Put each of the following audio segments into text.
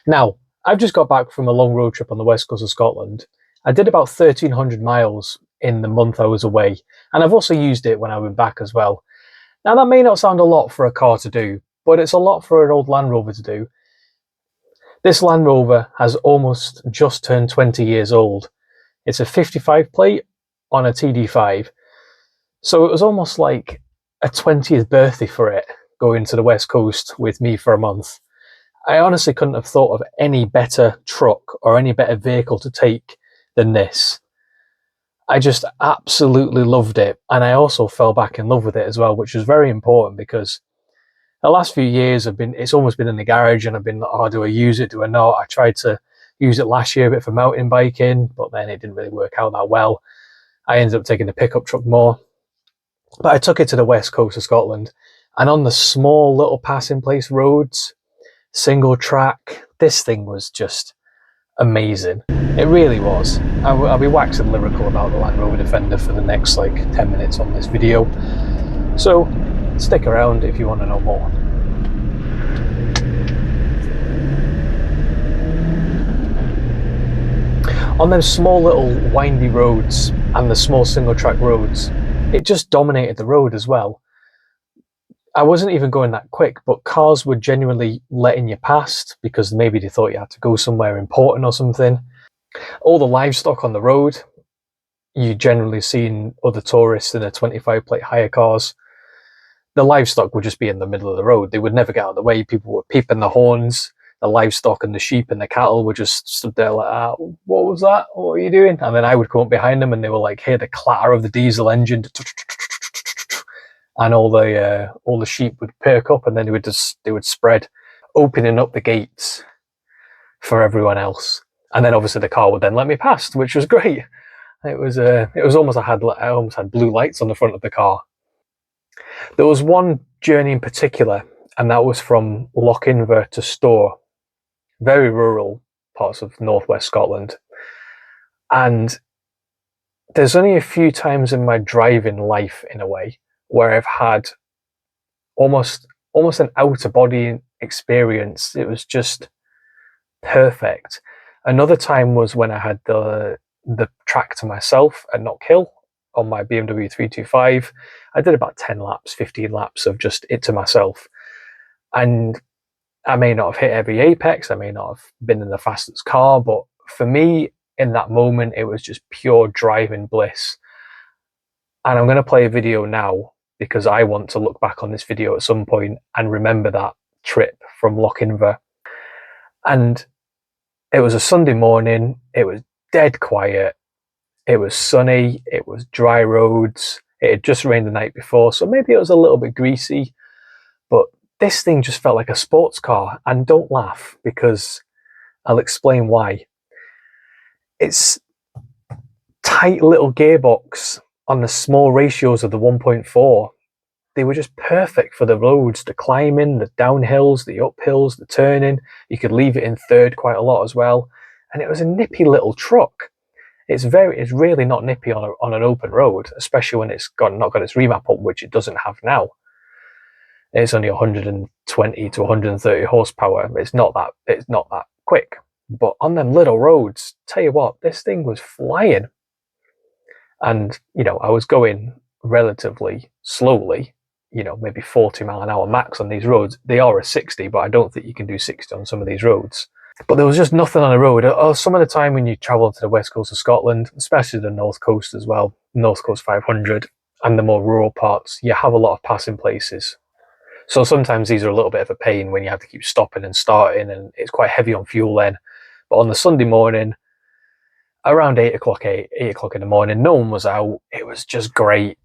Now, I've just got back from a long road trip on the west coast of Scotland. I did about 1,300 miles in the month I was away, and I've also used it when I went back as well. Now, that may not sound a lot for a car to do, but it's a lot for an old Land Rover to do. This Land Rover has almost just turned 20 years old. It's a 55 plate on a TD5, so it was almost like a 20th birthday for it, going to the west coast with me for a month. I honestly couldn't have thought of any better truck or any better vehicle to take than this. I just absolutely loved it, and I also fell back in love with it as well, which was very important because the last few years it's almost been in the garage, and I've been like, oh, do I use it, do I not? I tried to use it last year a bit for mountain biking, but then it didn't really work out that well. I ended up taking the pickup truck more. But I took it to the west coast of Scotland, and on the small little passing place roads, single track, this thing was just amazing. It really was. I'll be waxing lyrical about the Land Rover Defender for the next 10 minutes on this video, so stick around if you want to know more. On them small little windy roads and the small single track roads, it just dominated the road as well. I wasn't even going that quick, but cars were genuinely letting you past because maybe they thought you had to go somewhere important or something. All the livestock on the road, you generally seen other tourists in their 25 plate hire cars. The livestock would just be in the middle of the road. They would never get out of the way. People were peeping the horns. The livestock and the sheep and the cattle were just stood there like, what was that? What are you doing? And then I would come up behind them and they were like, hear the clatter of the diesel engine. And all the sheep would perk up, and then they would spread, opening up the gates for everyone else. And then obviously the car would then let me past, which was great. It was almost I almost had blue lights on the front of the car. There was one journey in particular, and that was from Lochinver to Stoer, very rural parts of northwest Scotland. And there's only a few times in my driving life, in a way, where I've had almost an out-of-body experience. It was just perfect. Another time was when I had the track to myself at Knockhill on my BMW 325. I did about 10 laps, 15 laps of just it to myself. And I may not have hit every apex, I may not have been in the fastest car, but for me, in that moment, it was just pure driving bliss. And I'm going to play a video now because I want to look back on this video at some point and remember that trip from Lochinver. And it was a Sunday morning, it was dead quiet, it was sunny, it was dry roads, it had just rained the night before, so maybe it was a little bit greasy, but this thing just felt like a sports car. And don't laugh, because I'll explain why. It's tight little gearbox on the small ratios of the 1.4, they were just perfect for the roads, the climbing, the downhills, the uphills, the turning. You could leave it in third quite a lot as well. And it was a nippy little truck. It's really not nippy on an open road, especially when it's not got its remap up, which it doesn't have now. It's only 120 to 130 horsepower. It's not that quick. But on them little roads, tell you what, this thing was flying. And, I was going relatively slowly, maybe 40 mile an hour max on these roads. They are a 60, but I don't think you can do 60 on some of these roads. But there was just nothing on the road. Some of the time when you travel to the west coast of Scotland, especially the north coast as well, North Coast 500, and the more rural parts, you have a lot of passing places. So sometimes these are a little bit of a pain when you have to keep stopping and starting, and it's quite heavy on fuel then. But on the Sunday morning, around 8 o'clock in the morning, no one was out. It was just great.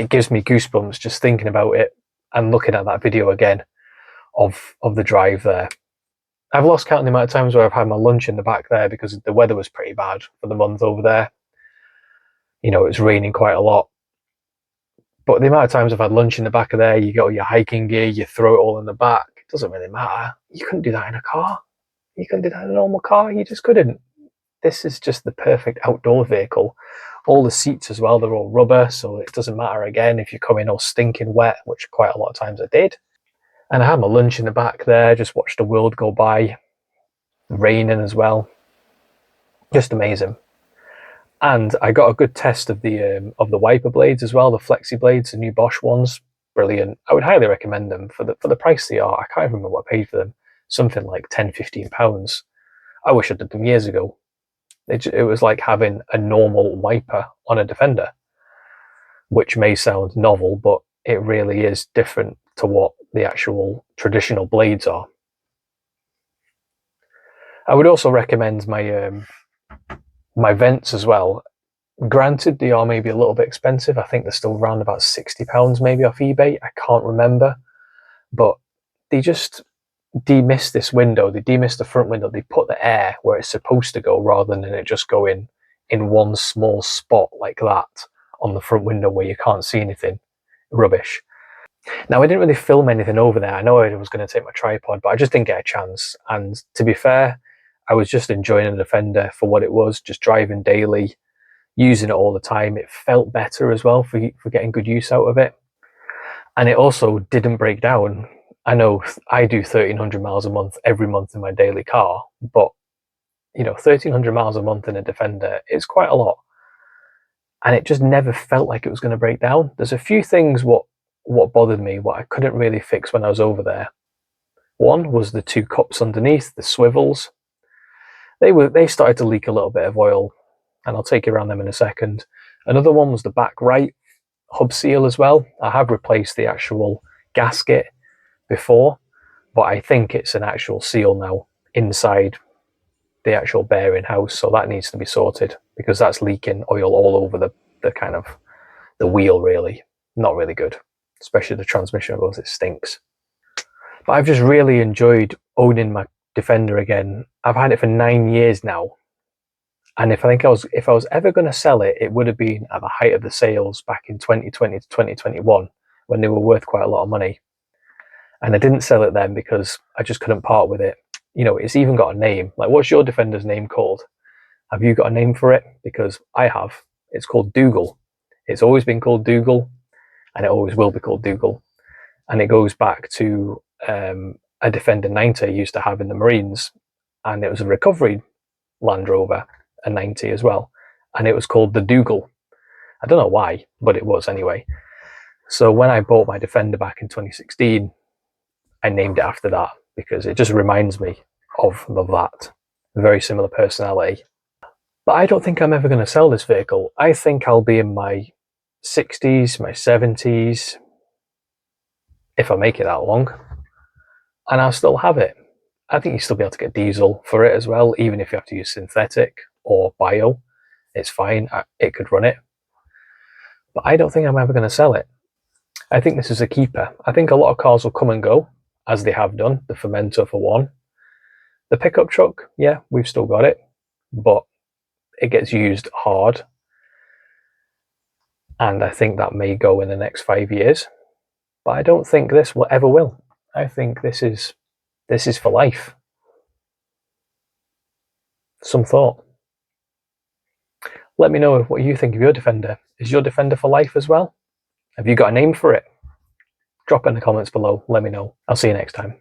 it gives me goosebumps just thinking about it and looking at that video again of the drive there. I've lost count of the amount of times where I've had my lunch in the back there because the weather was pretty bad for the month over there. You know, it was raining quite a lot. But the amount of times I've had lunch in the back of there, you get all your hiking gear, you throw it all in the back. It doesn't really matter. You couldn't do that in a car. You couldn't do that in a normal car. You just couldn't. This is just the perfect outdoor vehicle. All the seats as well, they're all rubber, so it doesn't matter again if you come in all stinking wet, which quite a lot of times I did. And I had my lunch in the back there, just watched the world go by. Raining as well. Just amazing. And I got a good test of the wiper blades as well, the flexi blades, the new Bosch ones. Brilliant. I would highly recommend them for the price they are. I can't even remember what I paid for them. Something like £10–15. I wish I did them years ago. It was like having a normal wiper on a Defender, which may sound novel, but it really is different to what the actual traditional blades are. I would also recommend my vents as well. Granted, they are maybe a little bit expensive. I think they're still around about £60 maybe off eBay. I can't remember. But they just demist this window. They demist the front window. They put the air where it's supposed to go rather than it just go in one small spot like that on the front window where you can't see anything. Rubbish. Now, I didn't really film anything over there. I know I was going to take my tripod, but I just didn't get a chance. And to be fair, I was just enjoying the Defender for what it was, just driving daily, using it all the time. It felt better as well for getting good use out of it. And it also didn't break down. I know I do 1,300 miles a month every month in my daily car, but you know, 1,300 miles a month in a Defender is quite a lot. And it just never felt like it was going to break down. There's a few things what bothered me, what I couldn't really fix when I was over there. One was the two cups underneath, the swivels. They started to leak a little bit of oil, and I'll take you around them in a second. Another one was the back right hub seal as well. I have replaced the actual gasket before, but I think it's an actual seal now inside the actual bearing house, so that needs to be sorted because that's leaking oil all over the kind of the wheel. Really not really good, especially the transmission goes, it stinks. But I've just really enjoyed owning my Defender again. I've had it for 9 years now, and if I was ever going to sell it, it would have been at the height of the sales back in 2020 to 2021 when they were worth quite a lot of money. And I didn't sell it then because I just couldn't part with it. You know, it's even got a name. Like, what's your Defender's name called? Have you got a name for it? Because I have. It's called Dougal. It's always been called Dougal, and it always will be called Dougal. And it goes back to a Defender 90 I used to have in the Marines, and it was a recovery Land Rover, a 90 as well, and it was called the Dougal. I don't know why, but it was anyway. So when I bought my Defender back in 2016, I named it after that because it just reminds me of that. Very similar personality. But I don't think I'm ever going to sell this vehicle. I think I'll be in my 60s, my 70s, if I make it that long, and I'll still have it. I think you'll still be able to get diesel for it as well, even if you have to use synthetic or bio. It's fine, it could run it. But I don't think I'm ever going to sell it. I think this is a keeper. I think a lot of cars will come and go, as they have done. The Fermenter for one. The pickup truck, yeah, we've still got it, but it gets used hard. And I think that may go in the next 5 years. But I don't think this ever will. I think this is for life. Some thought. Let me know what you think of your Defender. Is your Defender for life as well? Have you got a name for it? Drop it in the comments below. Let me know. I'll see you next time.